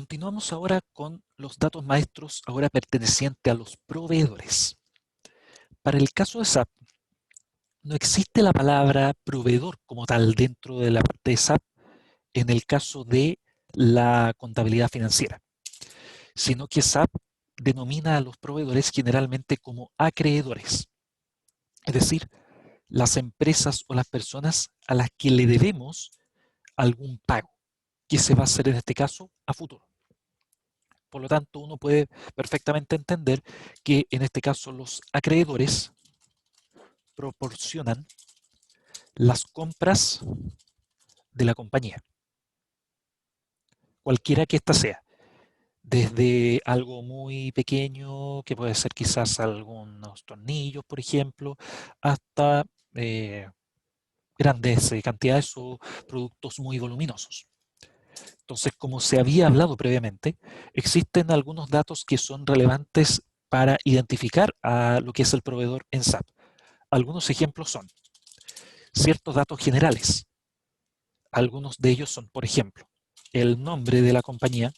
Continuamos ahora con los datos maestros, ahora pertenecientes a los proveedores. Para el caso de SAP, no existe la palabra proveedor como tal dentro de la parte de SAP en el caso de la contabilidad financiera, sino que SAP denomina a los proveedores generalmente como acreedores, es decir, las empresas o las personas a las que le debemos algún pago, que se va a hacer en este caso a futuro. Por lo tanto, uno puede perfectamente entender que en este caso los acreedores proporcionan las compras de la compañía, cualquiera que ésta sea, desde algo muy pequeño, que puede ser quizás algunos tornillos, por ejemplo, hasta grandes cantidades o productos muy voluminosos. Entonces, como se había hablado previamente, existen algunos datos que son relevantes para identificar a lo que es el proveedor en SAP. Algunos ejemplos son ciertos datos generales. Algunos de ellos son, por ejemplo, el nombre de la compañía,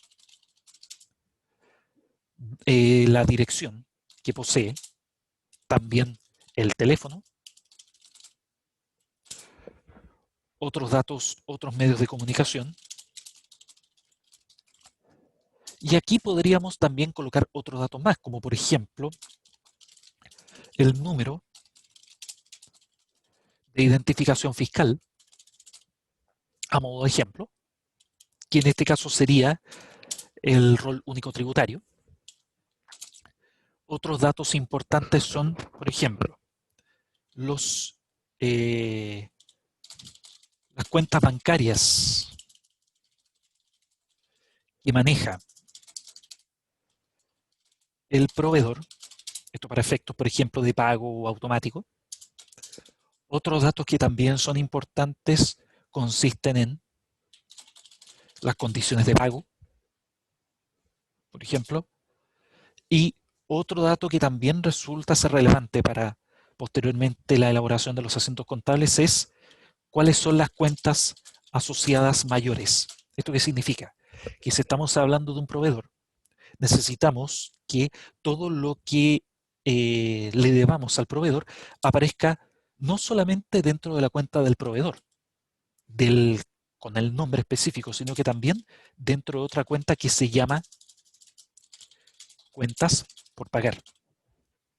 la dirección que posee, también el teléfono, otros datos, otros medios de comunicación. Y aquí podríamos también colocar otros datos más, como por ejemplo el número de identificación fiscal, a modo de ejemplo, que en este caso sería el rol único tributario. Otros datos importantes son, por ejemplo, los, eh, las cuentas bancarias que maneja el proveedor, esto para efectos, por ejemplo, de pago automático. Otros datos que también son importantes consisten en las condiciones de pago, por ejemplo, y otro dato que también resulta ser relevante para posteriormente la elaboración de los asientos contables es cuáles son las cuentas asociadas mayores. ¿Esto qué significa? Que si estamos hablando de un proveedor, necesitamos que todo lo que le debamos al proveedor aparezca no solamente dentro de la cuenta del proveedor, del, con el nombre específico, sino que también dentro de otra cuenta que se llama cuentas por pagar,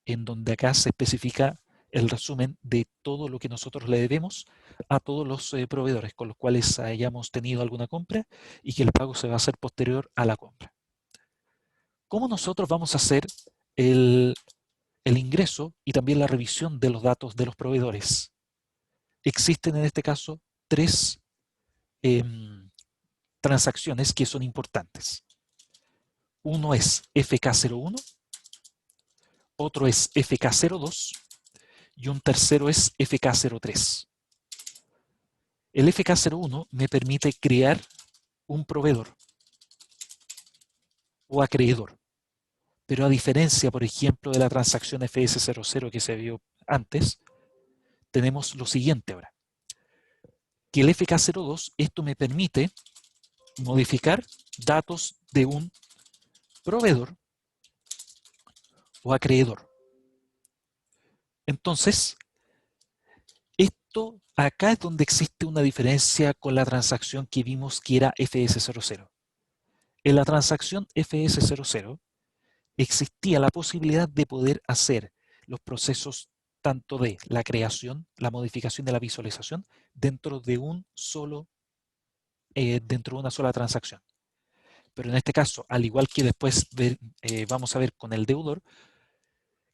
en donde acá se especifica el resumen de todo lo que nosotros le debemos a todos los proveedores con los cuales hayamos tenido alguna compra y que el pago se va a hacer posterior a la compra. ¿Cómo nosotros vamos a hacer el, el ingreso y también la revisión de los datos de los proveedores? Existen en este caso tres eh, transacciones que son importantes. Uno es FK01, otro es FK02 y un tercero es FK03. El FK01 me permite crear un proveedor o acreedor. Pero a diferencia, por ejemplo, de la transacción FS00 que se vio antes, tenemos lo siguiente ahora. Que el FK02, esto me permite modificar datos de un proveedor o acreedor. Entonces, esto acá es donde existe una diferencia con la transacción que vimos que era FS00. En la transacción FS00 existía la posibilidad de poder hacer los procesos tanto de la creación, la modificación de la visualización dentro de un solo, dentro de una sola transacción. Pero en este caso, al igual que después vamos a ver con el deudor,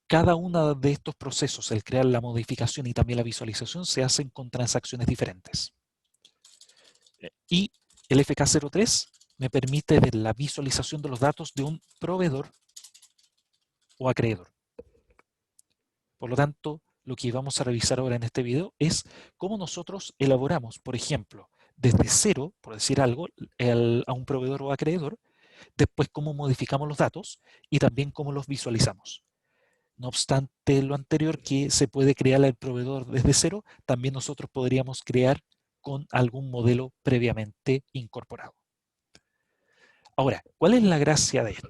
cada uno de estos procesos, el crear la modificación y también la visualización, se hacen con transacciones diferentes. Y el FK03 me permite ver la visualización de los datos de un proveedor o acreedor. Por lo tanto, lo que vamos a revisar ahora en este video es cómo nosotros elaboramos, por ejemplo, desde cero, por decir algo, a un proveedor o acreedor, después cómo modificamos los datos y también cómo los visualizamos. No obstante lo anterior, que se puede crear el proveedor desde cero, también nosotros podríamos crear con algún modelo previamente incorporado. Ahora, ¿cuál es la gracia de esto?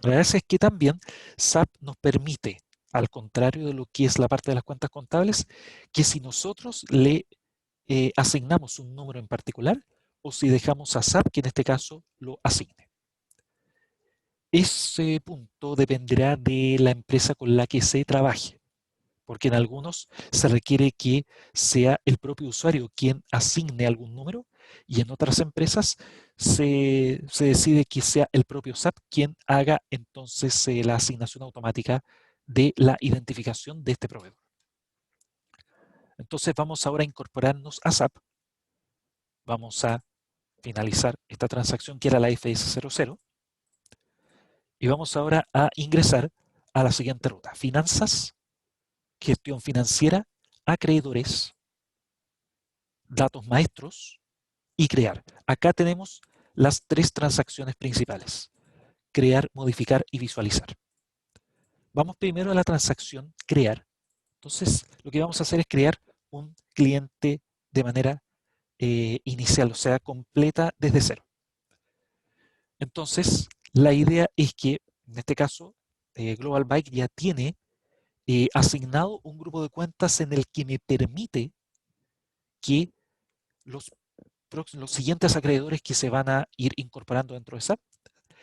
La gracia es que también SAP nos permite, al contrario de lo que es la parte de las cuentas contables, que si nosotros le asignamos un número en particular o si dejamos a SAP que en este caso lo asigne. Ese punto dependerá de la empresa con la que se trabaje, porque en algunos se requiere que sea el propio usuario quien asigne algún número y en otras empresas se decide que sea el propio SAP quien haga entonces la asignación automática de la identificación de este proveedor. Entonces vamos ahora a incorporarnos a SAP, vamos a finalizar esta transacción que era la FS00 y vamos ahora a ingresar a la siguiente ruta: finanzas, gestión financiera, acreedores, datos maestros y crear. Acá tenemos las tres transacciones principales: crear, modificar y visualizar. Vamos primero a la transacción crear. Entonces, lo que vamos a hacer es crear un cliente de manera inicial, o sea, completa desde cero. Entonces, la idea es que, en este caso, Global Bike ya tiene asignado un grupo de cuentas en el que me permite que los, los siguientes acreedores que se van a ir incorporando dentro de SAP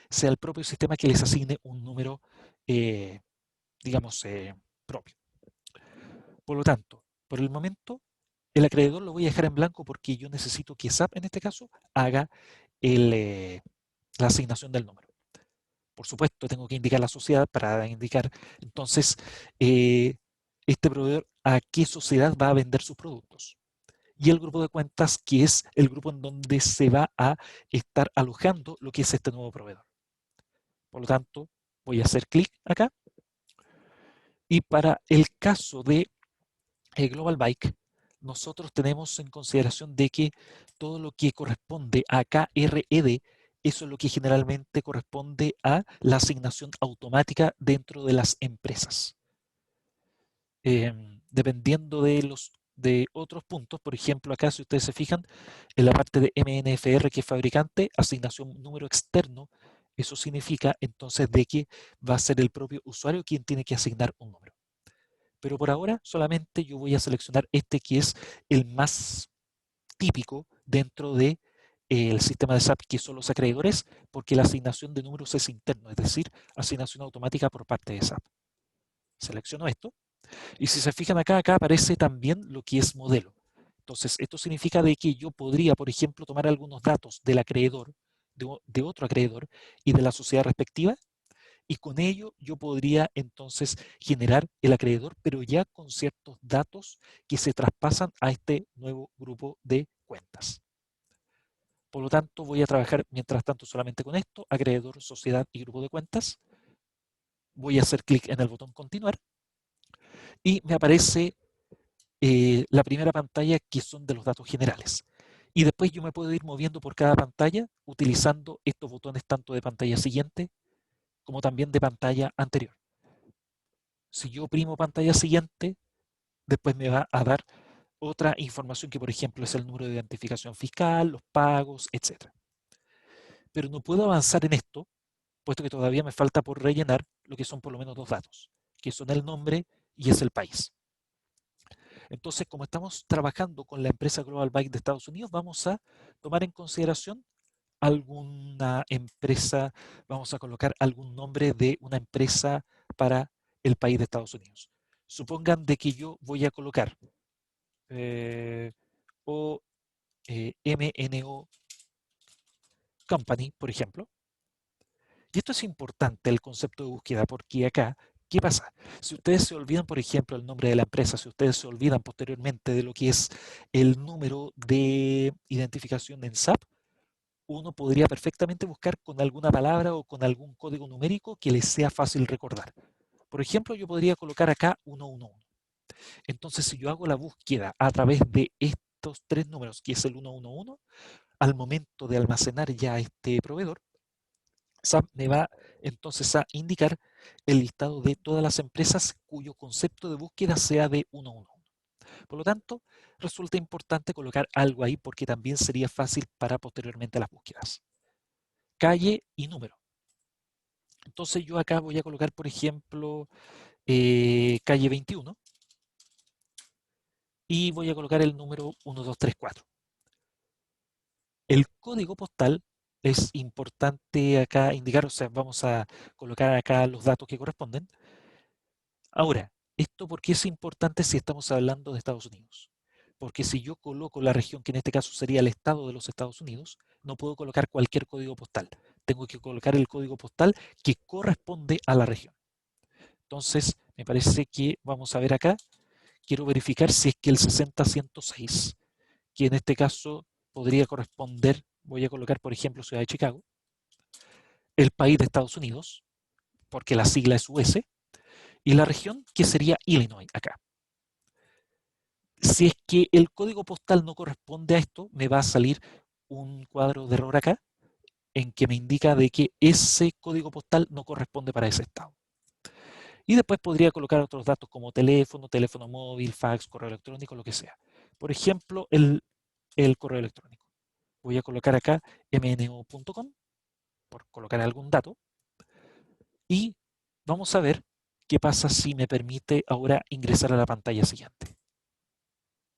sea el propio sistema que les asigne un número, eh, digamos, propio. Por lo tanto, por el momento, el acreedor lo voy a dejar en blanco porque yo necesito que SAP, en este caso, haga la asignación del número. Por supuesto, tengo que indicar la sociedad para indicar, entonces, este proveedor a qué sociedad va a vender sus productos. Y el grupo de cuentas, que es el grupo en donde se va a estar alojando lo que es este nuevo proveedor. Por lo tanto, voy a hacer clic acá. Y para el caso de Global Bike, nosotros tenemos en consideración de que todo lo que corresponde a KRED, eso es lo que generalmente corresponde a la asignación automática dentro de las empresas. Dependiendo de otros puntos, por ejemplo, acá si ustedes se fijan, en la parte de MNFR, que es fabricante, asignación número externo, eso significa entonces de que va a ser el propio usuario quien tiene que asignar un número. Pero por ahora solamente yo voy a seleccionar este que es el más típico dentro de el sistema de SAP, que son los acreedores, porque la asignación de números es interno, es decir, asignación automática por parte de SAP. Selecciono esto y si se fijan acá, acá aparece también lo que es modelo. Entonces, esto significa de que yo podría, por ejemplo, tomar algunos datos del acreedor, de otro acreedor y de la sociedad respectiva, y con ello yo podría entonces generar el acreedor, pero ya con ciertos datos que se traspasan a este nuevo grupo de cuentas. Por lo tanto, voy a trabajar mientras tanto solamente con esto: acreedor, sociedad y grupo de cuentas. Voy a hacer clic en el botón continuar y me aparece la primera pantalla, que son de los datos generales. Y después yo me puedo ir moviendo por cada pantalla utilizando estos botones tanto de pantalla siguiente como también de pantalla anterior. Si yo oprimo pantalla siguiente, después me va a dar otra información que, por ejemplo, es el número de identificación fiscal, los pagos, etc. Pero no puedo avanzar en esto, puesto que todavía me falta por rellenar lo que son por lo menos dos datos, que son el nombre y es el país. Entonces, como estamos trabajando con la empresa Global Bike de Estados Unidos, vamos a tomar en consideración alguna empresa, vamos a colocar algún nombre de una empresa para el país de Estados Unidos. Supongan de que yo voy a colocar o MNO Company, por ejemplo. Y esto es importante, el concepto de búsqueda, porque acá, ¿qué pasa? Si ustedes se olvidan, por ejemplo, el nombre de la empresa, si ustedes se olvidan posteriormente de lo que es el número de identificación en SAP, uno podría perfectamente buscar con alguna palabra o con algún código numérico que les sea fácil recordar. Por ejemplo, yo podría colocar acá 111. Entonces, si yo hago la búsqueda a través de estos tres números, que es el 111, al momento de almacenar ya este proveedor, SAP me va entonces a indicar el listado de todas las empresas cuyo concepto de búsqueda sea de 111. Por lo tanto, resulta importante colocar algo ahí porque también sería fácil para posteriormente las búsquedas. calle y número. Entonces yo acá voy a colocar, por ejemplo, calle 21 y voy a colocar el número 1234. El código postal es importante acá indicar, o sea, vamos a colocar acá los datos que corresponden. Ahora, ¿esto por qué es importante si estamos hablando de Estados Unidos? Porque si yo coloco la región, que en este caso sería el estado de los Estados Unidos, no puedo colocar cualquier código postal. Tengo que colocar el código postal que corresponde a la región. Entonces, me parece que vamos a ver acá. Quiero verificar si es que el 60106, que en este caso podría corresponder, voy a colocar, por ejemplo, Ciudad de Chicago, el país de Estados Unidos, porque la sigla es US, y la región, que sería Illinois acá. Si es que el código postal no corresponde a esto, me va a salir un cuadro de error acá en que me indica de que ese código postal no corresponde para ese estado. Y después podría colocar otros datos como teléfono, teléfono móvil, fax, correo electrónico, lo que sea. Por ejemplo, el correo electrónico. Voy a colocar acá mno.com por colocar algún dato y vamos a ver qué pasa si me permite ahora ingresar a la pantalla siguiente.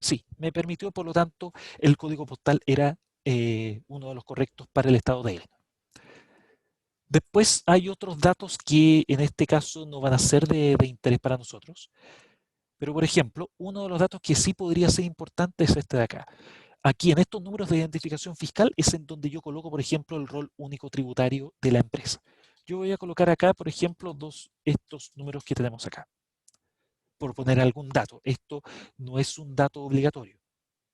Sí, me permitió, por lo tanto, el código postal era uno de los correctos para el estado de Illinois. Después hay otros datos que en este caso no van a ser de interés para nosotros, pero por ejemplo, uno de los datos que sí podría ser importante es este de acá. Aquí en estos números de identificación fiscal es en donde yo coloco, por ejemplo, el rol único tributario de la empresa. Yo voy a colocar acá, por ejemplo, estos números que tenemos acá, por poner algún dato. Esto no es un dato obligatorio,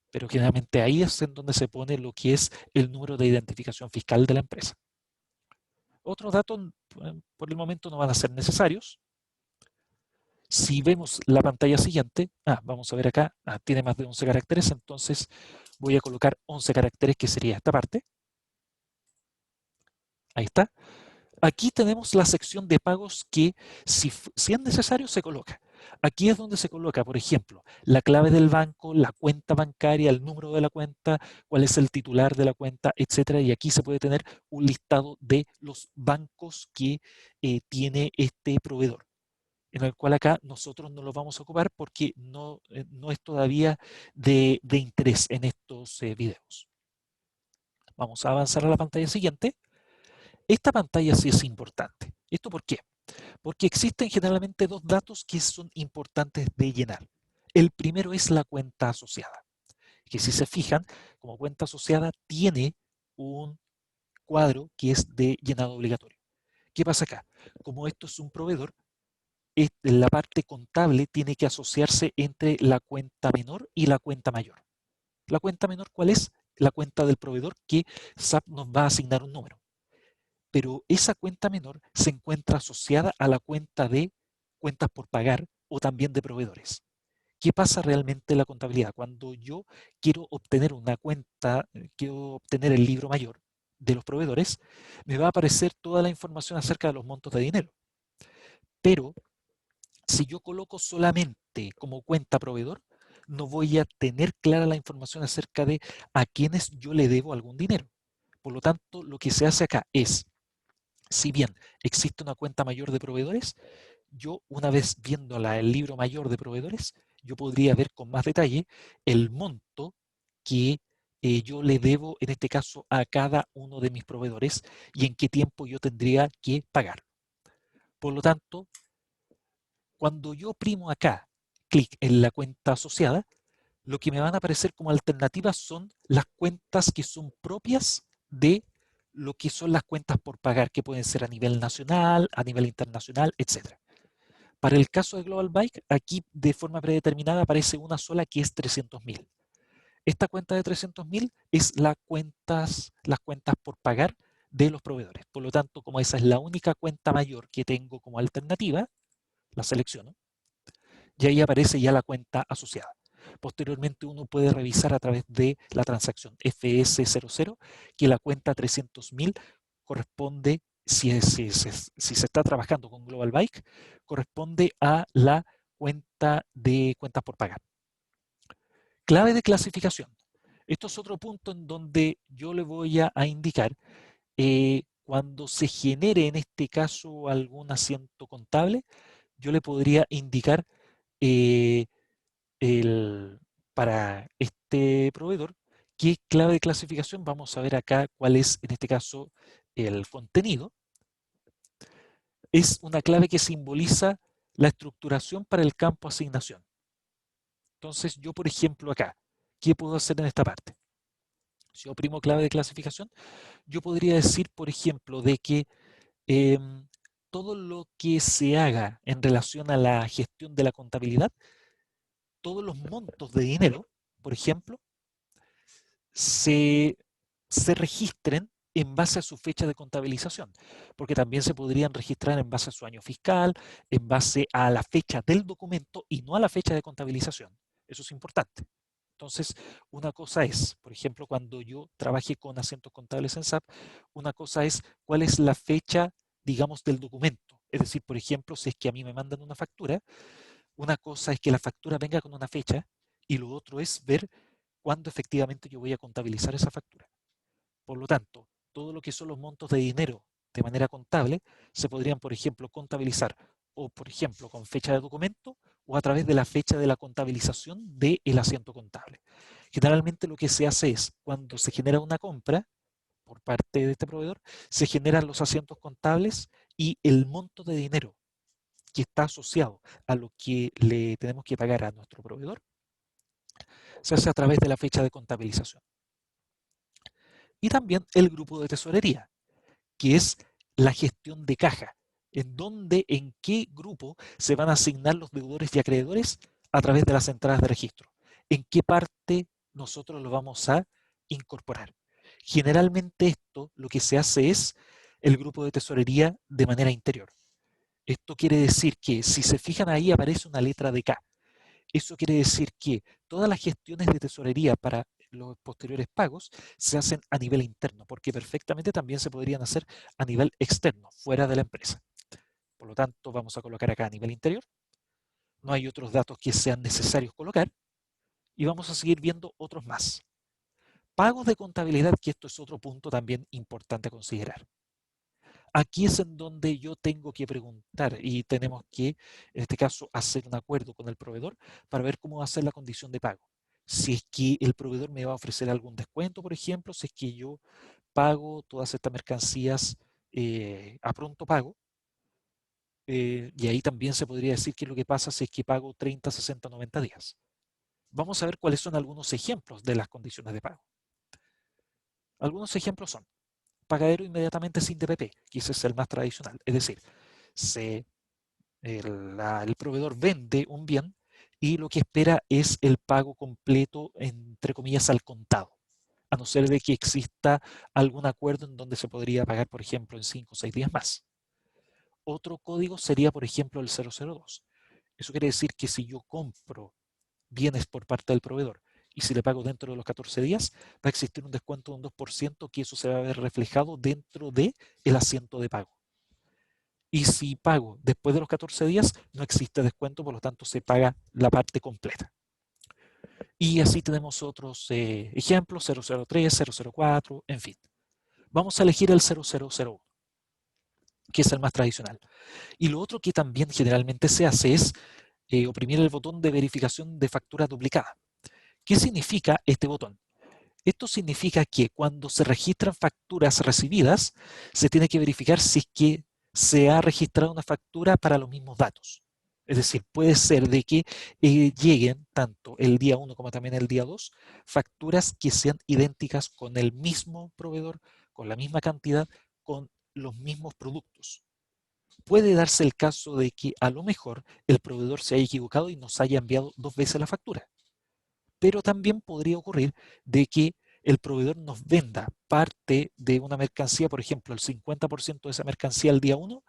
pero generalmente ahí es en donde se pone lo que es el número de identificación fiscal de la empresa. Otros datos por el momento no van a ser necesarios. Si vemos la pantalla siguiente, vamos a ver acá, tiene más de 11 caracteres, entonces voy a colocar 11 caracteres, que sería esta parte. Ahí está. Aquí tenemos la sección de pagos que, si es necesario, se coloca. Aquí es donde se coloca, por ejemplo, la clave del banco, la cuenta bancaria, el número de la cuenta, cuál es el titular de la cuenta, etcétera. Y aquí se puede tener un listado de los bancos que tiene este proveedor, en el cual acá nosotros no lo vamos a ocupar porque no es todavía de interés en estos videos. Vamos a avanzar a la pantalla siguiente. Esta pantalla sí es importante. ¿Esto por qué? Porque existen generalmente dos datos que son importantes de llenar. El primero es la cuenta asociada, que si se fijan, como cuenta asociada tiene un cuadro que es de llenado obligatorio. ¿Qué pasa acá? Como esto es un proveedor, la parte contable tiene que asociarse entre la cuenta menor y la cuenta mayor. ¿La cuenta menor cuál es? La cuenta del proveedor, que SAP nos va a asignar un número. Pero esa cuenta menor se encuentra asociada a la cuenta de cuentas por pagar o también de proveedores. ¿Qué pasa realmente en la contabilidad? Cuando yo quiero obtener una cuenta, quiero obtener el libro mayor de los proveedores, me va a aparecer toda la información acerca de los montos de dinero. Pero si yo coloco solamente como cuenta proveedor, no voy a tener clara la información acerca de a quiénes yo le debo algún dinero. Por lo tanto, lo que se hace acá es, si bien existe una cuenta mayor de proveedores, yo una vez viéndola el libro mayor de proveedores, yo podría ver con más detalle el monto que yo le debo, en este caso, a cada uno de mis proveedores y en qué tiempo yo tendría que pagar. Por lo tanto, cuando yo oprimo acá, clic en la cuenta asociada, lo que me van a aparecer como alternativas son las cuentas que son propias de lo que son las cuentas por pagar, que pueden ser a nivel nacional, a nivel internacional, etc. Para el caso de Global Bike, aquí de forma predeterminada aparece una sola, que es 300.000. Esta cuenta de 300.000 es las cuentas por pagar de los proveedores. Por lo tanto, como esa es la única cuenta mayor que tengo como alternativa, la selecciono y ahí aparece ya la cuenta asociada. Posteriormente uno puede revisar a través de la transacción FS00 que la cuenta 300.000 corresponde, si se está trabajando con Global Bike, corresponde a la cuenta de cuentas por pagar. Clave de clasificación. Esto es otro punto en donde yo le voy a indicar cuando se genere en este caso algún asiento contable, yo le podría indicar eh, para este proveedor qué clave de clasificación. Vamos a ver acá cuál es en este caso el contenido. Es una clave que simboliza la estructuración para el campo asignación. Entonces yo, por ejemplo, acá, ¿qué puedo hacer en esta parte? Si yo oprimo clave de clasificación, yo podría decir, por ejemplo, de que todo lo que se haga en relación a la gestión de la contabilidad, todos los montos de dinero, por ejemplo, se, se registren en base a su fecha de contabilización, porque también se podrían registrar en base a su año fiscal, en base a la fecha del documento y no a la fecha de contabilización. Eso es importante. Entonces, una cosa es, por ejemplo, cuando yo trabaje con asientos contables en SAP, una cosa es cuál es la fecha, digamos, del documento. Es decir, por ejemplo, si es que a mí me mandan una factura, una cosa es que la factura venga con una fecha y lo otro es ver cuándo efectivamente yo voy a contabilizar esa factura. Por lo tanto, todo lo que son los montos de dinero de manera contable se podrían, por ejemplo, contabilizar o, por ejemplo, con fecha de documento o a través de la fecha de la contabilización del asiento contable. Generalmente lo que se hace es, cuando se genera una compra por parte de este proveedor, se generan los asientos contables y el monto de dinero que está asociado a lo que le tenemos que pagar a nuestro proveedor se hace a través de la fecha de contabilización. Y también el grupo de tesorería, que es la gestión de caja, en qué grupo se van a asignar los deudores y acreedores a través de las entradas de registro, en qué parte nosotros lo vamos a incorporar. Generalmente esto lo que se hace es el grupo de tesorería de manera interior. Esto quiere decir que si se fijan ahí aparece una letra de K. Eso quiere decir que todas las gestiones de tesorería para los posteriores pagos se hacen a nivel interno, porque perfectamente también se podrían hacer a nivel externo, fuera de la empresa. Por lo tanto, vamos a colocar acá a nivel interior. No hay otros datos que sean necesarios colocar. Y vamos a seguir viendo otros más. Pagos de contabilidad, que esto es otro punto también importante a considerar. Aquí es en donde yo tengo que preguntar y tenemos que, en este caso, hacer un acuerdo con el proveedor para ver cómo va a ser la condición de pago. Si es que el proveedor me va a ofrecer algún descuento, por ejemplo, si es que yo pago todas estas mercancías a pronto pago, y ahí también se podría decir qué es lo que pasa si es que pago 30, 60, 90 días. Vamos a ver cuáles son algunos ejemplos de las condiciones de pago. Algunos ejemplos son pagadero inmediatamente sin DPP, que ese es el más tradicional, es decir, se el proveedor vende un bien y lo que espera es el pago completo, entre comillas, al contado, a no ser de que exista algún acuerdo en donde se podría pagar, por ejemplo, en 5 o 6 días más. Otro código sería, por ejemplo, el 002. Eso quiere decir que si yo compro bienes por parte del proveedor y si le pago dentro de los 14 días, va a existir un descuento de un 2% que eso se va a ver reflejado dentro del asiento de pago. Y si pago después de los 14 días, no existe descuento, por lo tanto se paga la parte completa. Y así tenemos otros ejemplos, 003, 004, en fin. Vamos a elegir el 0001, que es el más tradicional. Y lo otro que también generalmente se hace es oprimir el botón de verificación de factura duplicada. ¿Qué significa este botón? Esto significa que cuando se registran facturas recibidas, se tiene que verificar si es que se ha registrado una factura para los mismos datos. Es decir, puede ser de que lleguen tanto el día 1 como también el día 2 facturas que sean idénticas con el mismo proveedor, con la misma cantidad, con los mismos productos. Puede darse el caso de que a lo mejor el proveedor se haya equivocado y nos haya enviado 2 veces la factura. Pero también podría ocurrir de que el proveedor nos venda parte de una mercancía, por ejemplo, el 50% de esa mercancía el día 1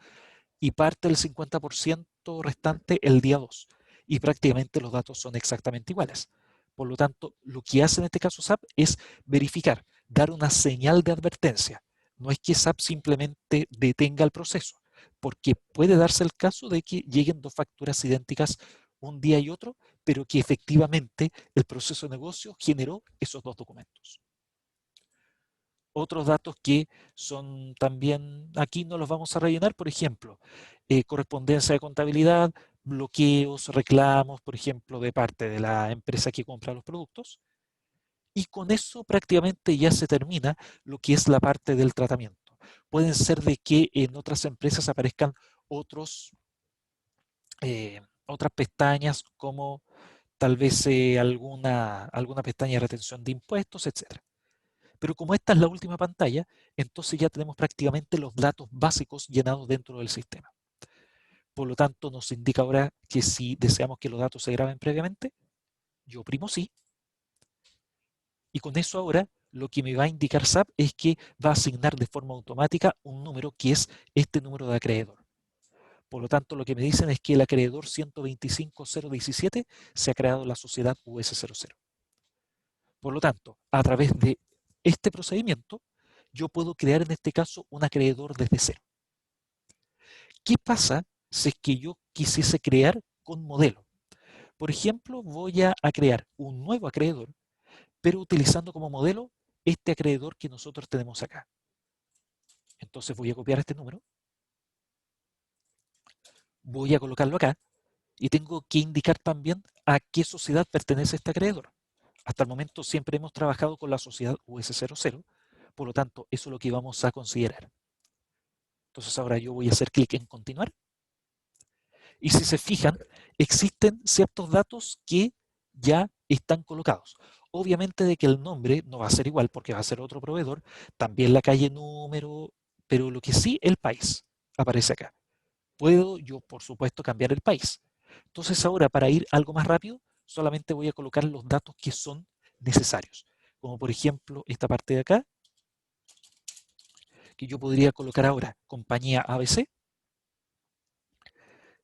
y parte del 50% restante el día 2. Y prácticamente los datos son exactamente iguales. Por lo tanto, lo que hace en este caso SAP es verificar, dar una señal de advertencia. No es que SAP simplemente detenga el proceso, porque puede darse el caso de que lleguen 2 facturas idénticas un día y otro, pero que efectivamente el proceso de negocio generó esos 2 documentos. Otros datos que son también, aquí no los vamos a rellenar, por ejemplo, correspondencia de contabilidad, bloqueos, reclamos, por ejemplo, de parte de la empresa que compra los productos. Y con eso prácticamente ya se termina lo que es la parte del tratamiento. Pueden ser de que en otras empresas aparezcan otros, otras pestañas como tal vez alguna pestaña de retención de impuestos, etcétera. Pero como esta es la última pantalla, entonces ya tenemos prácticamente los datos básicos llenados dentro del sistema. Por lo tanto, nos indica ahora que si deseamos que los datos se graben previamente, yo oprimo sí, y con eso ahora lo que me va a indicar SAP es que va a asignar de forma automática un número que es este número de acreedor. Por lo tanto, lo que me dicen es que el acreedor 125.017 se ha creado la sociedad US00. Por lo tanto, a través de este procedimiento, yo puedo crear en este caso un acreedor desde cero. ¿Qué pasa si es que yo quisiese crear con modelo? Por ejemplo, voy a crear un nuevo acreedor, pero utilizando como modelo este acreedor que nosotros tenemos acá. Entonces voy a copiar este número, voy a colocarlo acá y tengo que indicar también a qué sociedad pertenece este acreedor. Hasta el momento siempre hemos trabajado con la sociedad US00, por lo tanto, eso es lo que vamos a considerar. Entonces ahora yo voy a hacer clic en continuar. Y si se fijan, existen ciertos datos que ya están colocados. Obviamente de que el nombre no va a ser igual porque va a ser otro proveedor, también la calle número, pero lo que sí, el país aparece acá. Puedo yo, por supuesto, cambiar el país. Entonces ahora, para ir algo más rápido, solamente voy a colocar los datos que son necesarios. Como por ejemplo esta parte de acá, que yo podría colocar ahora compañía ABC.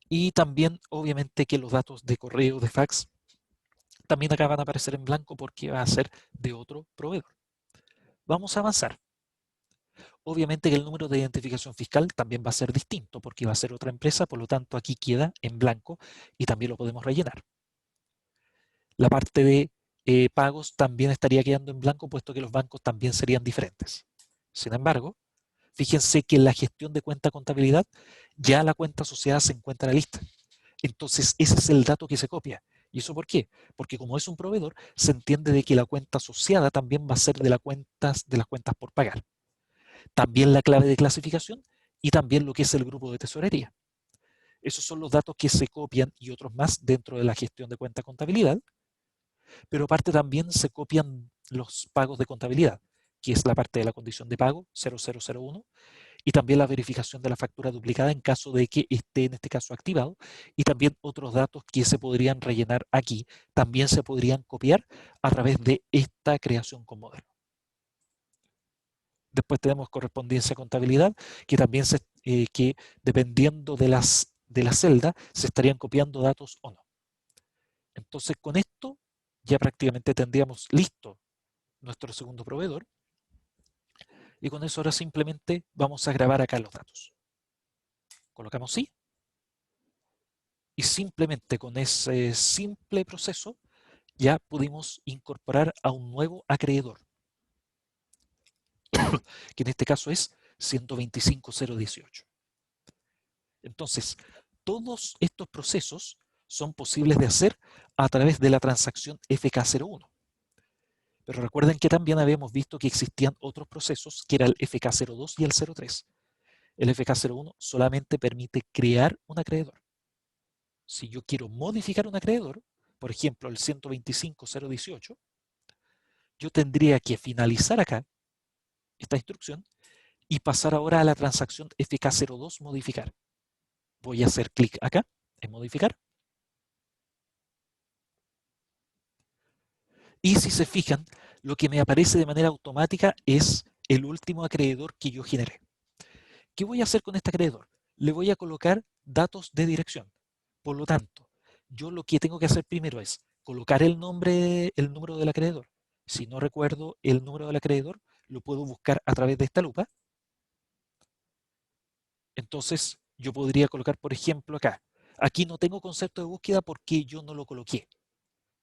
Y también, obviamente, que los datos de correo, de fax, también acá van a aparecer en blanco porque va a ser de otro proveedor. Vamos a avanzar. Obviamente que el número de identificación fiscal también va a ser distinto porque va a ser otra empresa, por lo tanto aquí queda en blanco y también lo podemos rellenar. La parte de pagos también estaría quedando en blanco puesto que los bancos también serían diferentes. Sin embargo, fíjense que en la gestión de cuenta contabilidad ya la cuenta asociada se encuentra lista. Entonces, ese es el dato que se copia. ¿Y eso por qué? Porque como es un proveedor, se entiende de que la cuenta asociada también va a ser de las cuentas por pagar. También la clave de clasificación y también lo que es el grupo de tesorería. Esos son los datos que se copian y otros más dentro de la gestión de cuenta contabilidad, pero aparte también se copian los pagos de contabilidad, que es la parte de la condición de pago 0001, y también la verificación de la factura duplicada en caso de que esté en este caso activado, y también otros datos que se podrían rellenar aquí, también se podrían copiar a través de esta creación con modelo. Después tenemos correspondencia a contabilidad, que también que dependiendo de la celda se estarían copiando datos o no. Entonces con esto ya prácticamente tendríamos listo nuestro segundo proveedor, y con eso ahora simplemente vamos a grabar acá los datos. Colocamos sí, y simplemente con ese simple proceso ya pudimos incorporar a un nuevo acreedor, que en este caso es 125.018. Entonces, todos estos procesos son posibles de hacer a través de la transacción FK01. Pero recuerden que también habíamos visto que existían otros procesos, que era el FK02 y el 03. El FK01 solamente permite crear un acreedor. Si yo quiero modificar un acreedor, por ejemplo el 125.018, yo tendría que finalizar acá esta instrucción y pasar ahora a la transacción FK02 modificar. Voy a hacer clic acá en modificar. Y si se fijan, lo que me aparece de manera automática es el último acreedor que yo generé. ¿Qué voy a hacer con este acreedor? Le voy a colocar datos de dirección. Por lo tanto, yo lo que tengo que hacer primero es colocar el nombre, el número del acreedor. Si no recuerdo el número del acreedor, lo puedo buscar a través de esta lupa. Entonces, yo podría colocar, por ejemplo, acá. Aquí no tengo concepto de búsqueda porque yo no lo coloqué.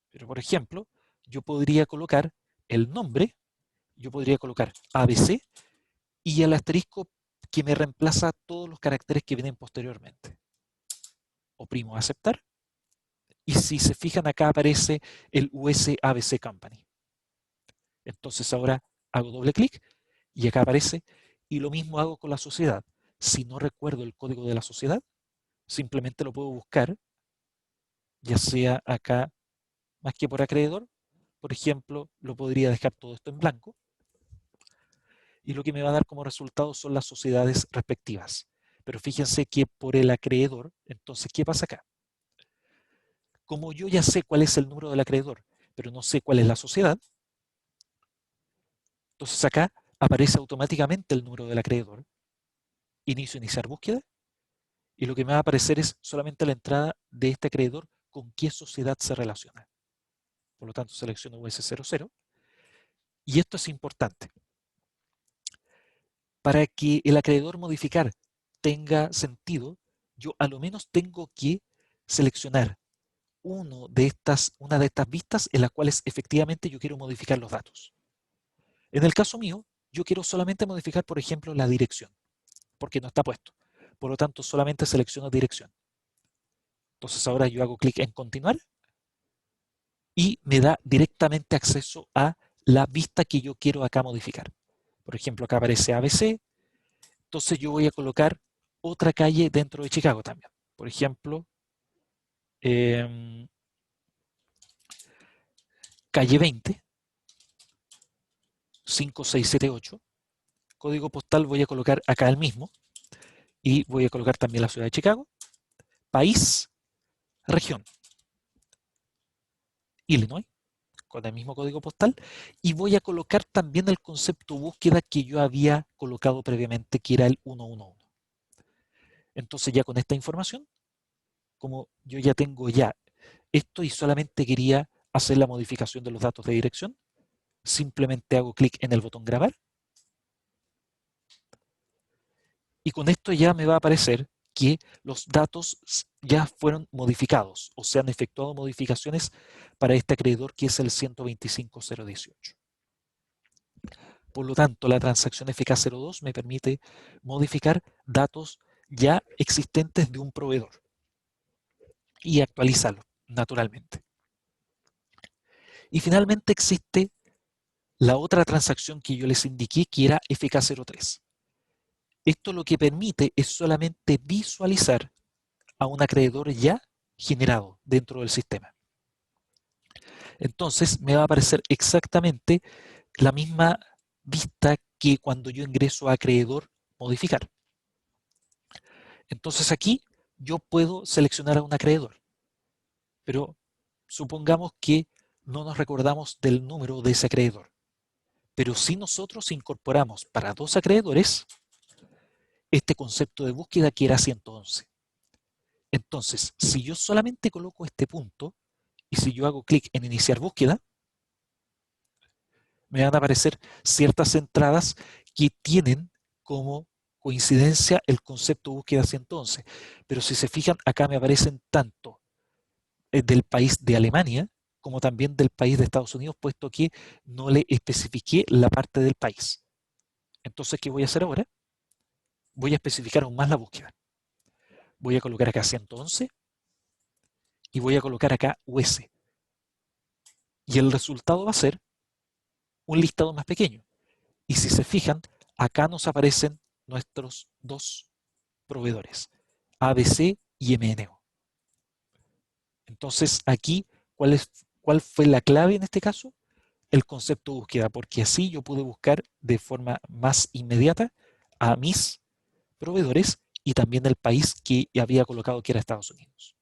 Pero, por ejemplo, yo podría colocar el nombre yo podría colocar ABC y el asterisco que me reemplaza todos los caracteres que vienen posteriormente. Oprimo aceptar y si se fijan acá aparece el US ABC Company. Entonces ahora hago doble clic y acá aparece y lo mismo hago con la sociedad. Si no recuerdo el código de la sociedad, simplemente lo puedo buscar, ya sea acá más que por acreedor. Por ejemplo, lo podría dejar todo esto en blanco y lo que me va a dar como resultado son las sociedades respectivas. Pero fíjense que por el acreedor, entonces, ¿qué pasa acá? Como yo ya sé cuál es el número del acreedor, pero no sé cuál es la sociedad, entonces acá aparece automáticamente el número del acreedor, inicio iniciar búsqueda, y lo que me va a aparecer es solamente la entrada de este acreedor con qué sociedad se relaciona. Por lo tanto, selecciono US00, y esto es importante. Para que el acreedor modificar tenga sentido, yo a lo menos tengo que seleccionar una de estas vistas en las cuales efectivamente yo quiero modificar los datos. En el caso mío, yo quiero solamente modificar, por ejemplo, la dirección, porque no está puesto. Por lo tanto, solamente selecciono dirección. Entonces ahora yo hago clic en continuar y me da directamente acceso a la vista que yo quiero acá modificar. Por ejemplo, acá aparece ABC, entonces yo voy a colocar otra calle dentro de Chicago también. Por ejemplo, calle 20, 5678, código postal voy a colocar acá el mismo y voy a colocar también la ciudad de Chicago, país, región, Illinois, con el mismo código postal, y voy a colocar también el concepto búsqueda que yo había colocado previamente, que era el 111. Entonces ya con esta información, como yo ya tengo ya esto y solamente quería hacer la modificación de los datos de dirección, simplemente hago clic en el botón grabar y con esto ya me va a aparecer que los datos ya fueron modificados o se han efectuado modificaciones para este acreedor que es el 125018. Por lo tanto, la transacción FK02 me permite modificar datos ya existentes de un proveedor y actualizarlo naturalmente. Y finalmente existe la otra transacción que yo les indiqué que era FK03. Esto lo que permite es solamente visualizar a un acreedor ya generado dentro del sistema. Entonces me va a aparecer exactamente la misma vista que cuando yo ingreso a acreedor modificar. Entonces aquí yo puedo seleccionar a un acreedor, pero supongamos que no nos recordamos del número de ese acreedor. Pero si nosotros incorporamos para dos acreedores este concepto de búsqueda que era 111. Entonces, si yo solamente coloco este punto y si yo hago clic en iniciar búsqueda, me van a aparecer ciertas entradas que tienen como coincidencia el concepto búsqueda 111. Pero si se fijan, acá me aparecen tanto del país de Alemania como también del país de Estados Unidos, puesto que no le especifiqué la parte del país. Entonces, ¿qué voy a hacer ahora? Voy a especificar aún más la búsqueda. Voy a colocar acá 111 y voy a colocar acá US. Y el resultado va a ser un listado más pequeño. Y si se fijan, acá nos aparecen nuestros dos proveedores, ABC y MNO. Entonces, aquí, ¿cuál fue la clave en este caso? El concepto de búsqueda, porque así yo pude buscar de forma más inmediata a mis proveedores y también el país que había colocado que era Estados Unidos.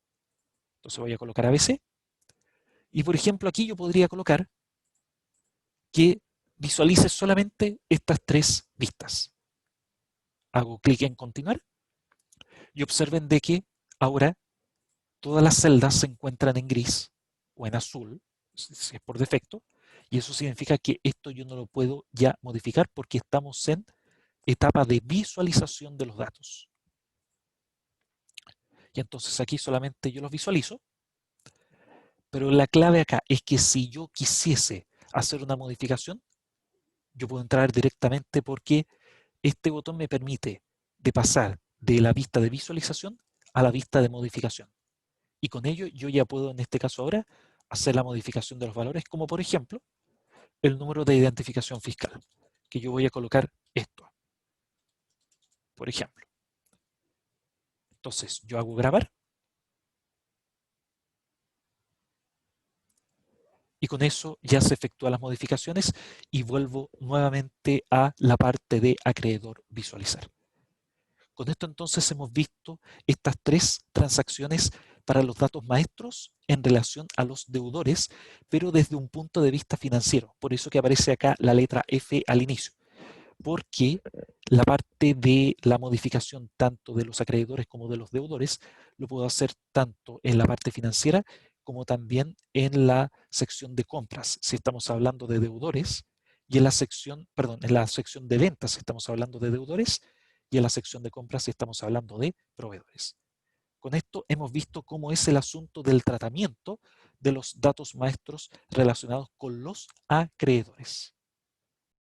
Entonces voy a colocar ABC y, por ejemplo, aquí yo podría colocar que visualice solamente estas tres vistas. Hago clic en continuar y observen de que ahora todas las celdas se encuentran en gris o en azul, si es por defecto, y eso significa que esto yo no lo puedo ya modificar porque estamos en etapa de visualización de los datos. Y entonces aquí solamente yo los visualizo, pero la clave acá es que si yo quisiese hacer una modificación, Yo puedo entrar directamente porque este botón me permite de pasar de la vista de visualización a la vista de modificación. Y con ello yo ya puedo, en este caso ahora, hacer la modificación de los valores, como por ejemplo, el número de identificación fiscal, que yo voy a colocar esto, por ejemplo. Entonces, yo hago grabar y con eso ya se efectúan las modificaciones y vuelvo nuevamente a la parte de acreedor visualizar. Con esto entonces hemos visto estas tres transacciones para los datos maestros en relación a los deudores, pero desde un punto de vista financiero. Por eso que aparece acá la letra F al inicio, porque la parte de la modificación tanto de los acreedores como de los deudores lo puedo hacer tanto en la parte financiera como también en la sección de compras, si estamos hablando de deudores, y en la sección, perdón, en la sección de ventas si estamos hablando de deudores, y en la sección de compras si estamos hablando de proveedores. Con esto hemos visto cómo es el asunto del tratamiento de los datos maestros relacionados con los acreedores.